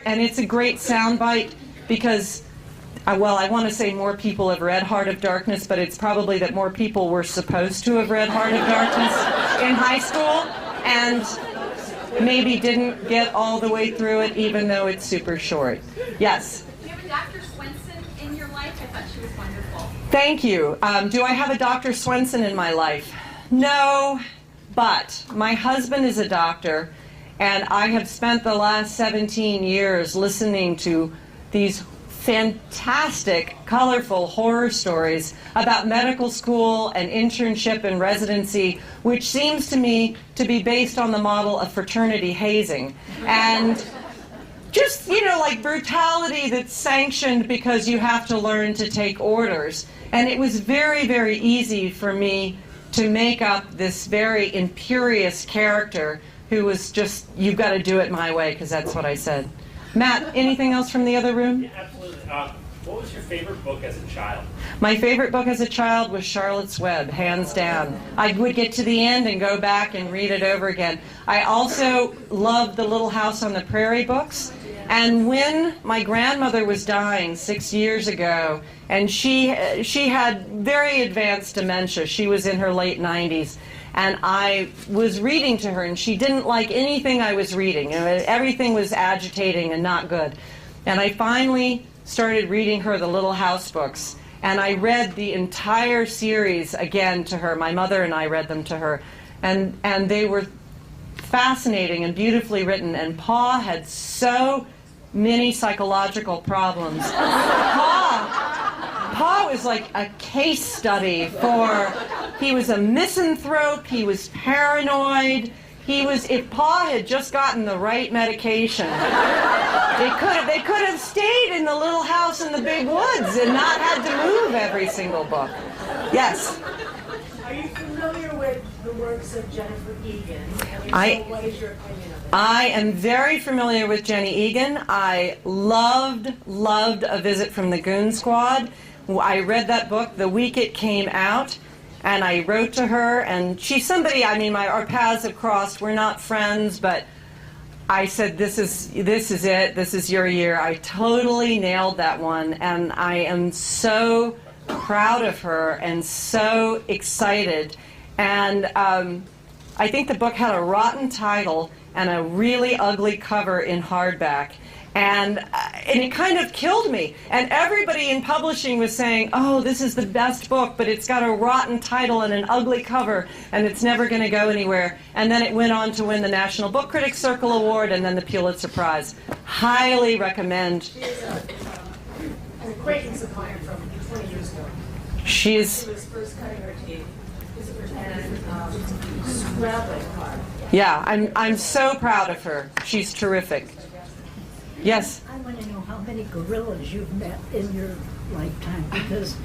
and it's a great soundbite because, well, I want to say more people have read Heart of Darkness, but it's probably that more people were supposed to have read Heart of Darkness in high school and maybe didn't get all the way through it, even though it's super short. Yes? Do you have a Dr. Swenson in your life? I thought she was wonderful. Thank you. Do I have a Dr. Swenson in my life? No, but my husband is a doctor, and I have spent the last 17 years listening to these fantastic, colorful horror stories about medical school and internship and residency, which seems to me to be based on the model of fraternity hazing. And just, like brutality that's sanctioned because you have to learn to take orders. And it was very, very easy for me to make up this very imperious character who was just, you've got to do it my way, because that's what I said. Matt, anything else from the other room? Yeah, absolutely. What was your favorite book as a child? My favorite book as a child was Charlotte's Web, hands down. I would get to the end and go back and read it over again. I also loved the Little House on the Prairie books. And when my grandmother was dying 6 years ago, and she had very advanced dementia, she was in her late 90s, and I was reading to her, and she didn't like anything I was reading. Everything was agitating and not good. And I finally started reading her the Little House books, and I read the entire series again to her. My mother and I read them to her, and they were fascinating and beautifully written, and Pa had so many psychological problems. Pa was like a case study for, he was a misanthrope, he was paranoid, if Pa had just gotten the right medication, they could have stayed in the little house in the big woods and not had to move every single book. Yes? Are you familiar with the works of Jennifer Egan? And what is your opinion of it? I am very familiar with Jenny Egan. I loved A Visit from the Goon Squad. I read that book the week it came out, and I wrote to her, and she's somebody, our paths have crossed. We're not friends, but I said, this is it. This is your year. I totally nailed that one, and I am so proud of her and so excited. And I think the book had a rotten title and a really ugly cover in hardback. And it kind of killed me. And everybody in publishing was saying, oh, this is the best book, but it's got a rotten title and an ugly cover, and it's never going to go anywhere. And then it went on to win the National Book Critics Circle Award and then the Pulitzer Prize. Highly recommend. She is an acquaintance of mine from 20 years ago. She was first cutting her teeth and scrabbling hard. Yeah, I'm so proud of her. She's terrific. Yes? I want to know how many gorillas you've met in your lifetime, because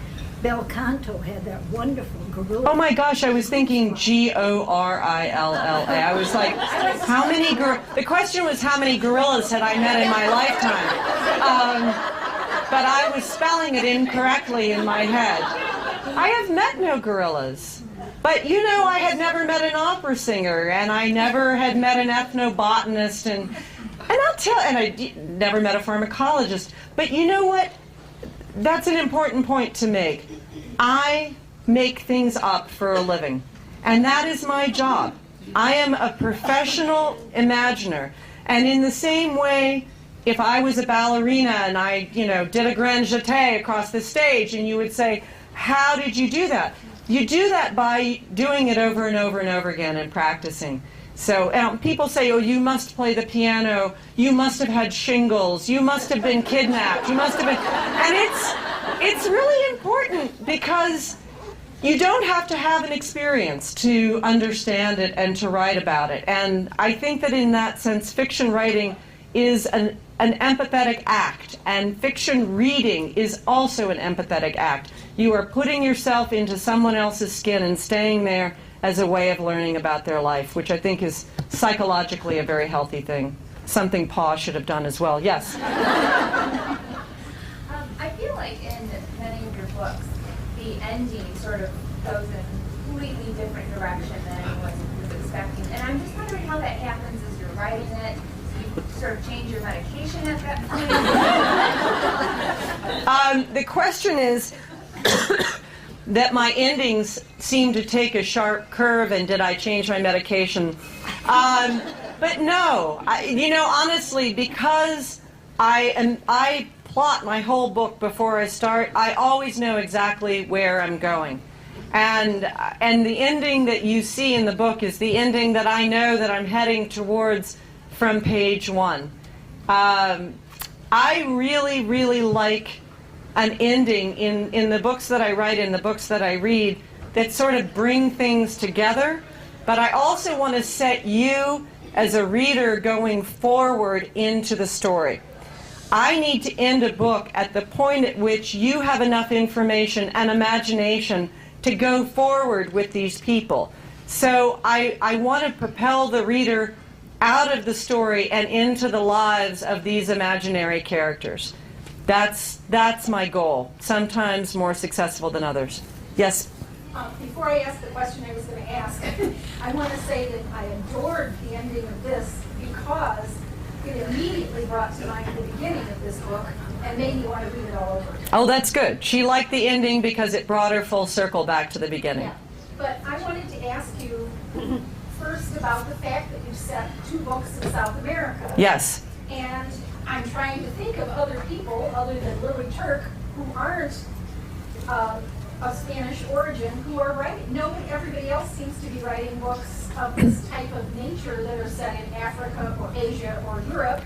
Bel Canto had that wonderful gorilla. Oh my gosh, I was thinking Gorilla. I was like, how many the question was how many gorillas had I met in my lifetime? But I was spelling it incorrectly in my head. I have met no gorillas. But I had never met an opera singer, and I never had met an ethnobotanist, and I never met a pharmacologist. But you know what? That's an important point to make. I make things up for a living, and that is my job. I am a professional imaginer, and in the same way, if I was a ballerina and I, did a grand jeté across the stage, and you would say, how did you do that? You do that by doing it over and over and over again and practicing. So people say, oh, you must play the piano, you must have had shingles, you must have been kidnapped, you must have been... And it's really important, because you don't have to have an experience to understand it and to write about it. And I think that in that sense, fiction writing is an empathetic act, and fiction reading is also an empathetic act. You are putting yourself into someone else's skin and staying there as a way of learning about their life, which I think is psychologically a very healthy thing. Something Pa should have done as well. Yes? I feel like in many of your books, the ending sort of goes in a completely different direction than anyone was expecting. And I'm just wondering how that happens as you're writing it. sort of change your medication at that point? The question is that my endings seem to take a sharp curve, and did I change my medication? But no, honestly, because I plot my whole book before I start, I always know exactly where I'm going. And the ending that you see in the book is the ending that I know that I'm heading towards from page 1. I really, really like an ending in the books that I write, in the books that I read, that sort of bring things together. But I also want to set you as a reader going forward into the story. I need to end a book at the point at which you have enough information and imagination to go forward with these people. So I want to propel the reader out of the story and into the lives of these imaginary characters. That's my goal, sometimes more successful than others. Yes? Before I ask the question I was going to ask, I want to say that I adored the ending of this because it immediately brought to mind the beginning of this book and made me want to read it all over. Oh, that's good. She liked the ending because it brought her full circle back to the beginning. Yeah. But I wanted to ask you first about the fact that you set 2 books in South America. Yes. And I'm trying to think of other people other than Lily Turk who aren't of Spanish origin who are writing. Everybody else seems to be writing books of this type of nature that are set in Africa or Asia or Europe.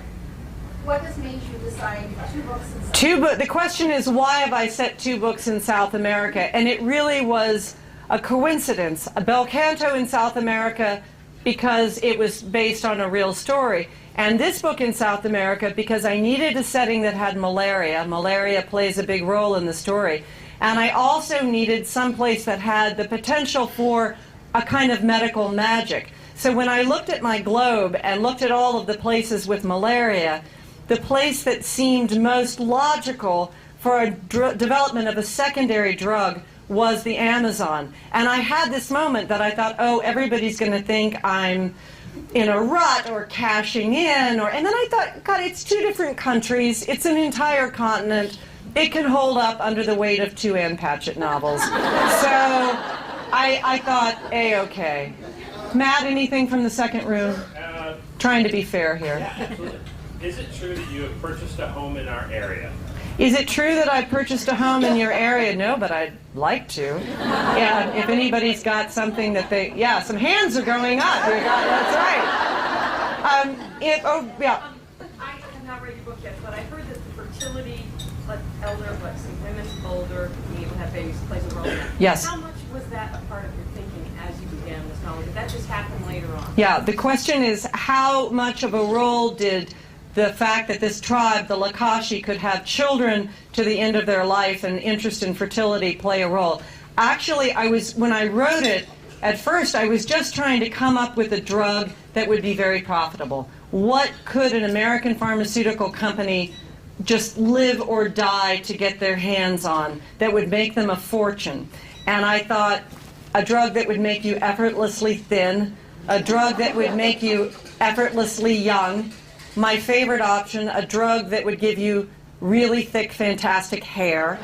What has made you decide 2 books in South America? The question is, why have I set 2 books in South America? And it really was a coincidence. Bel Canto in South America because it was based on a real story. And this book in South America because I needed a setting that had malaria. Malaria plays a big role in the story. And I also needed some place that had the potential for a kind of medical magic. So when I looked at my globe and looked at all of the places with malaria, the place that seemed most logical for a development of a secondary drug was the Amazon. And I had this moment that I thought, oh, everybody's going to think I'm in a rut or cashing in. And then I thought, God, it's 2 different countries. It's an entire continent. It can hold up under the weight of 2 Ann Patchett novels. So I thought, A-okay. Matt, anything from the second room? Trying to be fair here. Yeah, absolutely. Is it true that you have purchased a home in our area? Is it true that I purchased a home in your area? No, but I'd like to. Yeah, if anybody's got something that they, yeah, some hands are going up. That's right. Yeah. I have not read your book yet, but I heard that the fertility, women's older, being able to have babies plays a role in that. Yes. How much was that a part of your thinking as you began this novel? Did that just happen later on? Yeah, the question is, how much of a role did the fact that this tribe, the Lakashi, could have children to the end of their life and interest in fertility play a role? Actually, when I wrote it, at first I was just trying to come up with a drug that would be very profitable. What could an American pharmaceutical company just live or die to get their hands on that would make them a fortune? And I thought a drug that would make you effortlessly thin, a drug that would make you effortlessly young. My favorite option, a drug that would give you really thick, fantastic hair,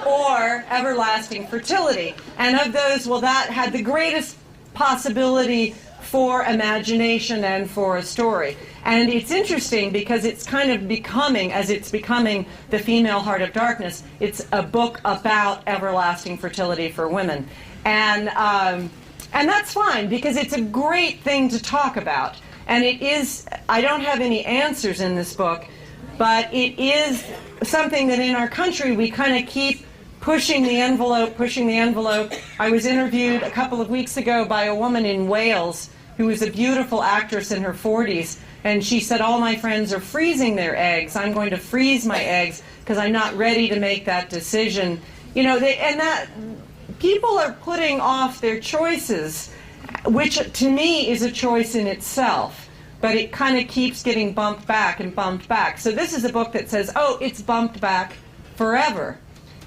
or everlasting fertility. And of those, well, that had the greatest possibility for imagination and for a story. And it's interesting because it's kind of becoming, as it's becoming The Female Heart of Darkness, it's a book about everlasting fertility for women. And that's fine because it's a great thing to talk about. And it is, I don't have any answers in this book, but it is something that in our country we kind of keep pushing the envelope, pushing the envelope. I was interviewed a couple of weeks ago by a woman in Wales who was a beautiful actress in her 40s, and she said, all my friends are freezing their eggs. I'm going to freeze my eggs because I'm not ready to make that decision. You know, and that people are putting off their choices, which to me is a choice in itself, but it kind of keeps getting bumped back and bumped back. So this is a book that says, oh, it's bumped back forever.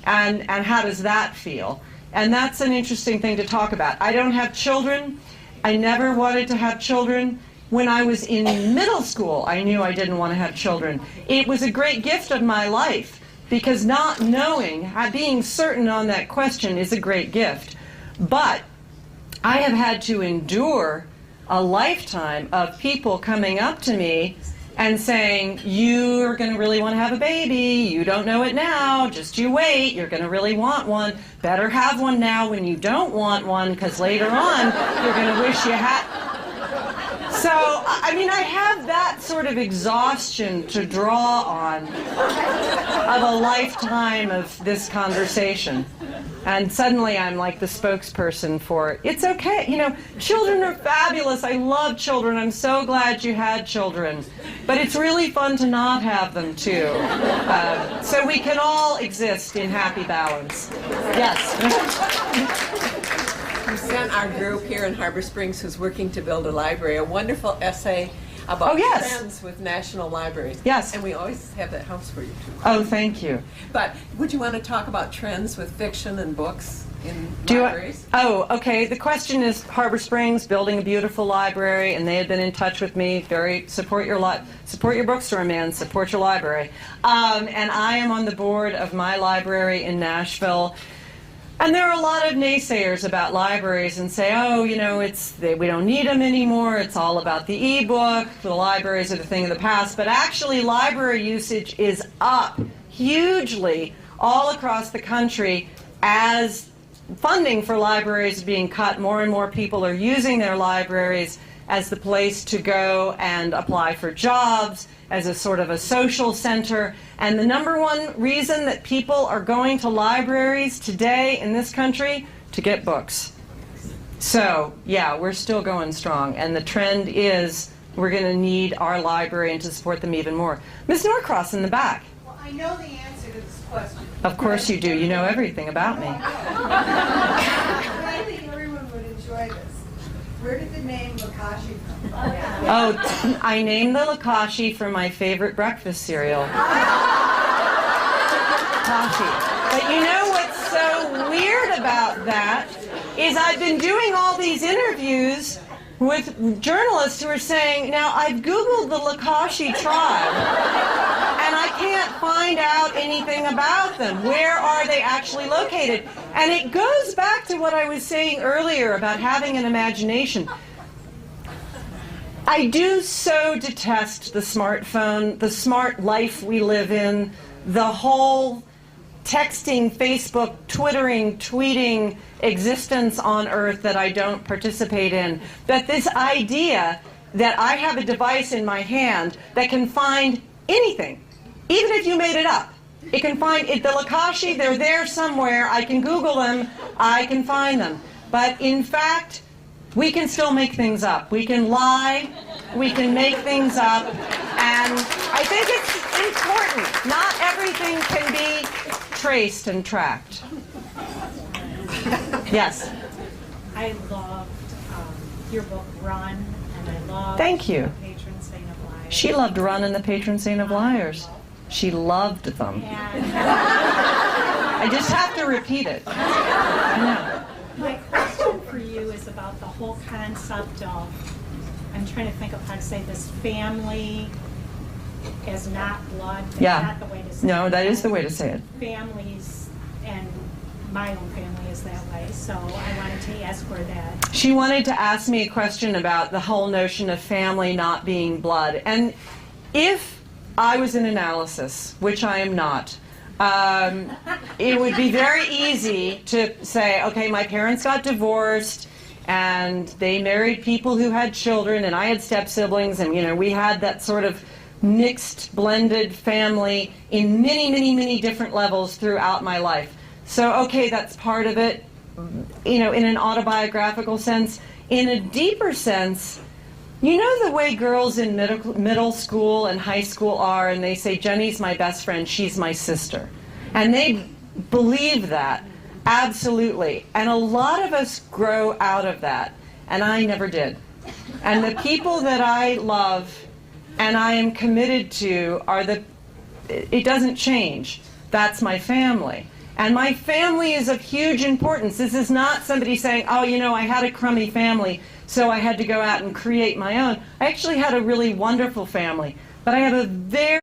And how does that feel? And that's an interesting thing to talk about. I don't have children. I never wanted to have children. when I was in middle school, I knew I didn't want to have children. It was a great gift of my life, because not knowing, being certain on that question is a great gift. But I have had to endure a lifetime of people coming up to me and saying, you're going to really want to have a baby, you don't know it now, just you wait, you're going to really want one, better have one now when you don't want one, because later on you're going to wish you had. So, I mean, I have that sort of exhaustion to draw on of a lifetime of this conversation. And suddenly I'm like the spokesperson for it. It's okay. You know, children are fabulous. I love children. I'm so glad you had children. But it's really fun to not have them, too. So we can all exist in happy balance. Yes. You sent our group here in Harbor Springs who's working to build a library a wonderful essay about trends with national libraries. Yes. And we always have that house for you, too. Oh, thank you. But would you want to talk about trends with fiction and books in libraries? Okay. The question is Harbor Springs building a beautiful library, and they had been in touch with me. Support your bookstore, man. Support your library. And I am on the board of my library in Nashville. And there are a lot of naysayers about libraries and say, oh, you know, we don't need them anymore. It's all about the e-book. The libraries are the thing of the past. But actually, library usage is up hugely all across the country as funding for libraries is being cut. More and more people are using their libraries as the place to go and apply for jobs, as a sort of a social center. And the number one reason that people are going to libraries today in this country, to get books. So, yeah, we're still going strong. And the trend is we're going to need our library and to support them even more. Ms. Norcross in the back. Well, I know the answer to this question. Of course you do. You know everything about me. I think everyone would enjoy this. Where did the name Lakashi come from? Oh, I named the Lakashi for my favorite breakfast cereal. Lakashi. But you know what's so weird about that is I've been doing all these interviews with journalists who are saying, now I've Googled the Lakashi tribe and I can't find out anything about them. Where are they actually located? And it goes back to what I was saying earlier about having an imagination. I do so detest the smartphone, the smart life we live in, the whole texting, Facebook, Twittering, tweeting existence on Earth that I don't participate in. That this idea that I have a device in my hand that can find anything, even if you made it up. It can find it, the Lakashi, they're there somewhere. I can Google them, I can find them. But in fact, we can still make things up. We can lie, we can make things up, and I think it's important. Not everything can be traced and tracked. Yes? I loved your book, Run, and I loved Thank you. The Patron Saint of Liars. She loved Run and the Patron Saint of Liars. She loved them. I just have to repeat it. I know. My question for you is about the whole concept of, I'm trying to think of how to say this, family as not blood. That's not the way to say it. No, that is the way to say it. Families, and my own family is that way, so I wanted to ask her that. She wanted to ask me a question about the whole notion of family not being blood. And if I was in analysis, which I am not, it would be very easy to say, okay, my parents got divorced and they married people who had children and I had step-siblings and, you know, we had that sort of mixed, blended family in many, many, many different levels throughout my life. So, okay, that's part of it, you know, in an autobiographical sense. In a deeper sense, you know the way girls in middle school and high school are, and they say, Jenny's my best friend, she's my sister. And they believe that, absolutely. And a lot of us grow out of that, and I never did. And the people that I love and I am committed to are it doesn't change. That's my family. And my family is of huge importance. This is not somebody saying, oh, you know, I had a crummy family, so I had to go out and create my own. I actually had a really wonderful family. But I have a very